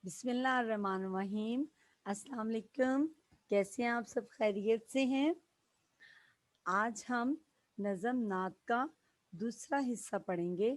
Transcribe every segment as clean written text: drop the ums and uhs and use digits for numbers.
बिस्मिल्लाहिर्रहमानिर्रहीम। अस्सलाम वालेकुम। कैसे हैं आप सब? खैरियत से हैं? आज हम नज़म नात का दूसरा हिस्सा पढ़ेंगे।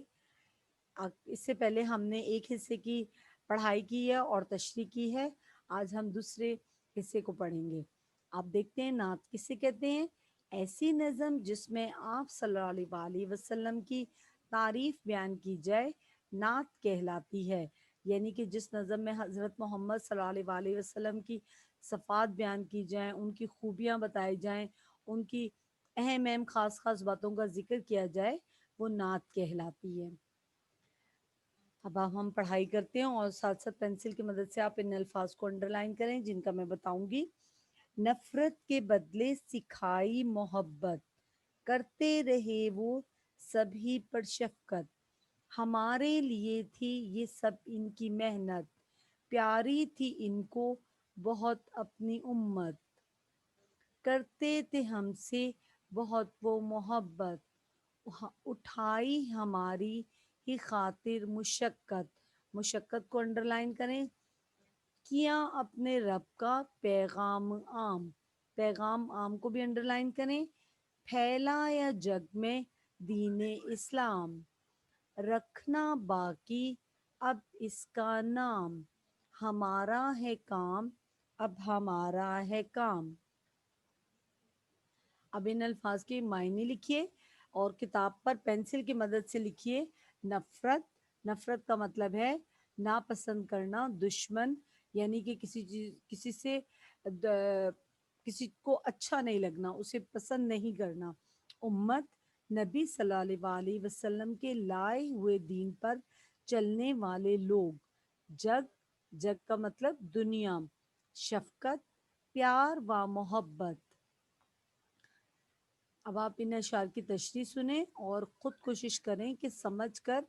इससे पहले हमने एक हिस्से की पढ़ाई की है और तशरीह की है। आज हम दूसरे हिस्से को पढ़ेंगे। आप देखते हैं नात किसे कहते हैं। ऐसी नज़म जिसमें आप सल्लल्लाहु अलैहि वसल्लम की तारीफ़ बयान की जाए नात कहलाती है। यानी कि जिस नज़म में हज़रत मोहम्मद सल्लल्लाहु अलैहि वसल्लम की सफ़ात बयान की जाएँ, उनकी खूबियाँ बताई जाएँ, उनकी अहम अहम ख़ास ख़ास बातों का ज़िक्र किया जाए, वो नात कहलाती है। अब हम पढ़ाई करते हैं और साथ साथ पेंसिल की मदद से आप इन अल्फाज को अंडरलाइन करें जिनका मैं बताऊंगी। नफरत के बदले सिखाई मोहब्बत, करते रहे वो सभी पर शफकत, हमारे लिए थी ये सब इनकी मेहनत, प्यारी थी इनको बहुत अपनी उम्मत, करते थे हमसे बहुत वो मोहब्बत, उठाई हमारी ही खातिर मुशक्कत। मुशक्कत को अंडरलाइन करें। किया अपने रब का पैगाम आम, पैगाम आम को भी अंडरलाइन करें। फैलाया जग में दीने इस्लाम, रखना बाकी अब इसका नाम, हमारा है काम अब हमारा है काम। अब इन अल्फाज के मायने लिखिए और किताब पर पेंसिल की मदद से लिखिए। नफरत, नफरत का मतलब है नापसंद करना, दुश्मन, यानी कि किसी चीज किसी से किसी को अच्छा नहीं लगना, उसे पसंद नहीं करना। उम्मत, नबी सल्लल्लाहु अलैहि वसल्लम के लाए हुए दीन पर चलने वाले लोग। जग, जग का मतलब दुनिया। शफकत, प्यार व मोहब्बत। अब आप इन अशार की तशरीह सुने और ख़ुद कोशिश करें कि समझकर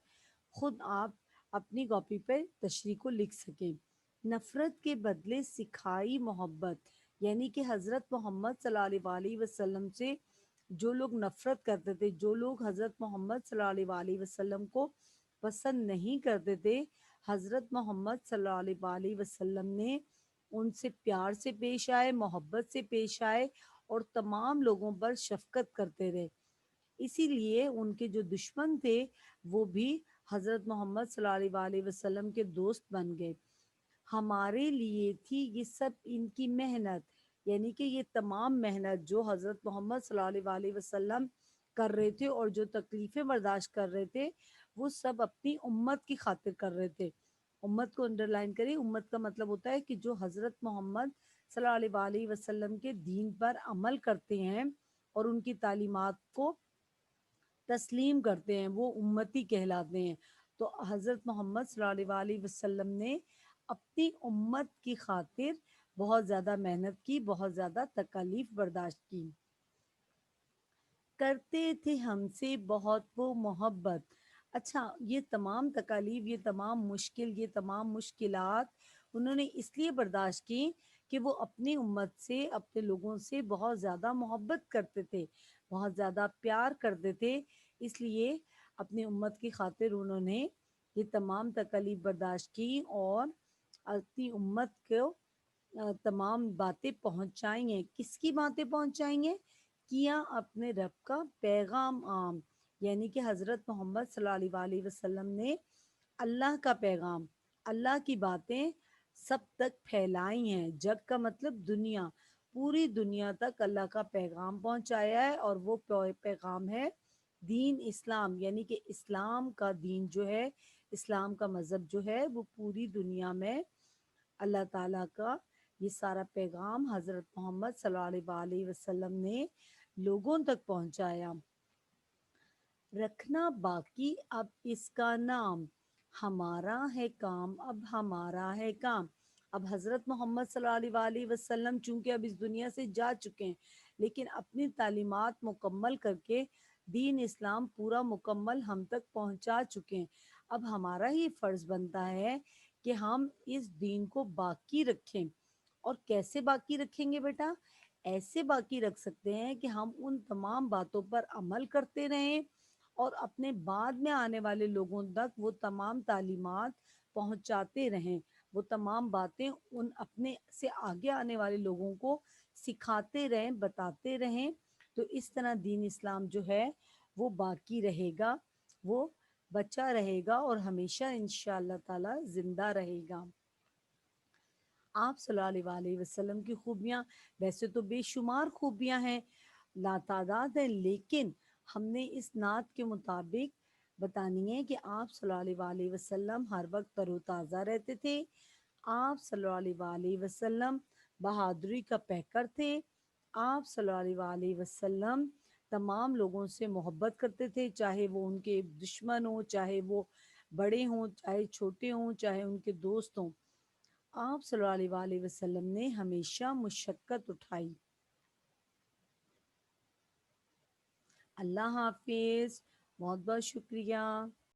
खुद आप अपनी कॉपी पर तशरीह को लिख सकें। नफ़रत के बदले सिखाई मोहब्बत, यानी कि हज़रत मोहम्मद सल्लल्लाहु अलैहि वसल्लम से जो लोग नफ़रत करते थे, जो लोग हज़रत मोहम्मद सल्लल्लाहु अलैहि वसल्लम को पसंद नहीं करते थे, हज़रत मोहम्मद सल्लल्लाहु अलैहि वसल्लम ने उनसे प्यार से पेश आए, मोहब्बत से पेश आए और तमाम लोगों पर शफ़क़त करते रहे। इसीलिए उनके जो दुश्मन थे वो भी हज़रत मोहम्मद सल्लल्लाहु अलैहि वसल्लम के दोस्त बन गए। हमारे लिए थी ये सब इनकी मेहनत, यानी कि ये तमाम मेहनत जो हज़रत मोहम्मद सल्लल्लाहु अलैहि वसल्लम कर रहे थे और जो तकलीफ़ें बर्दाश्त कर रहे थे, वो सब अपनी उम्मत की खातिर कर रहे थे। उम्मत को अंडरलाइन करिए। उम्मत का मतलब होता है कि जो हज़रत मोहम्मद सल्लल्लाहु अलैहि वसल्लम के दीन पर अमल करते हैं और उनकी तालीमात को तस्लीम करते हैं, वो उम्मती कहलाते हैं। तो हज़रत मोहम्मद सल्लल्लाहु अलैहि वसल्लम ने अपनी उम्मत की खातिर बहुत ज़्यादा मेहनत की, बहुत ज़्यादा तकालीफ बर्दाश्त की। करते थे हमसे बहुत वो मोहब्बत। अच्छा, ये तमाम तकालीफ, ये तमाम मुश्किल, ये तमाम मुश्किलात उन्होंने इसलिए बर्दाश्त की कि वो अपनी उम्मत से, अपने लोगों से बहुत ज़्यादा मोहब्बत करते थे, बहुत ज़्यादा प्यार करते थे। इसलिए अपनी उम्मत की खातिर उन्होंने ये तमाम तकालीफ बर्दाश्त की और अपनी उम्मत को तमाम बातें पहुंचाएंगे। किसकी बातें पहुंचाएंगे? किया अपने रब का पैगाम आम, यानी कि हज़रत मोहम्मद सल्लल्लाहु अलैहि वसल्लम ने अल्लाह का पैगाम, अल्लाह की बातें सब तक फैलाई हैं। जग का मतलब दुनिया, पूरी दुनिया तक अल्लाह का पैगाम पहुंचाया है और वो पैगाम है दीन इस्लाम, यानी कि इस्लाम का दीन जो है, इस्लाम का मज़हब जो है, वो पूरी दुनिया में अल्लाह ताला का ये सारा पैगाम हज़रत मोहम्मद सल्लल्लाहु अलैहि वसल्लम ने लोगों तक पहुंचाया। रखना बाकी अब इसका नाम, हमारा है काम अब हमारा है काम। अब हज़रत मोहम्मद सल्लल्लाहु अलैहि वसल्लम चूँकि अब इस दुनिया से जा चुके हैं, लेकिन अपनी तालीमात मुकम्मल करके दीन इस्लाम पूरा मुकम्मल हम तक पहुंचा चुके हैं। अब हमारा ही फ़र्ज़ बनता है कि हम इस दीन को बाकी रखें। और कैसे बाकी रखेंगे बेटा? ऐसे बाकी रख सकते हैं कि हम उन तमाम बातों पर अमल करते रहें और अपने बाद में आने वाले लोगों तक वो तमाम तालीमात پہنچاتے رہیں، وہ تمام باتیں ان اپنے سے آگے آنے والے لوگوں کو سکھاتے رہیں، بتاتے رہیں، تو اس طرح دین اسلام جو ہے وہ باقی رہے گا، وہ بچا رہے گا اور ہمیشہ انشاءاللہ تعالی زندہ رہے گا۔ آپ صلی اللہ علیہ وسلم کی خوبیاں ویسے تو بے شمار خوبیاں ہیں، لاتعداد ہیں، لیکن ہم نے اس نعت کے مطابق بتانی ہے کہ آپ صلی اللہ علیہ وسلم ہر وقت تر و تازہ رہتے تھے، آپ صلی اللہ علیہ وسلم بہادری کا پیکر تھے، آپ صلی اللہ علیہ وسلم تمام لوگوں سے محبت کرتے تھے، چاہے وہ ان کے دشمن ہوں، چاہے وہ بڑے ہوں، چاہے چھوٹے ہوں، چاہے ان کے دوست ہوں، آپ صلی اللہ علیہ وسلم نے ہمیشہ مشقت اٹھائی۔ اللہ حافظ، بہت بہت شکریہ۔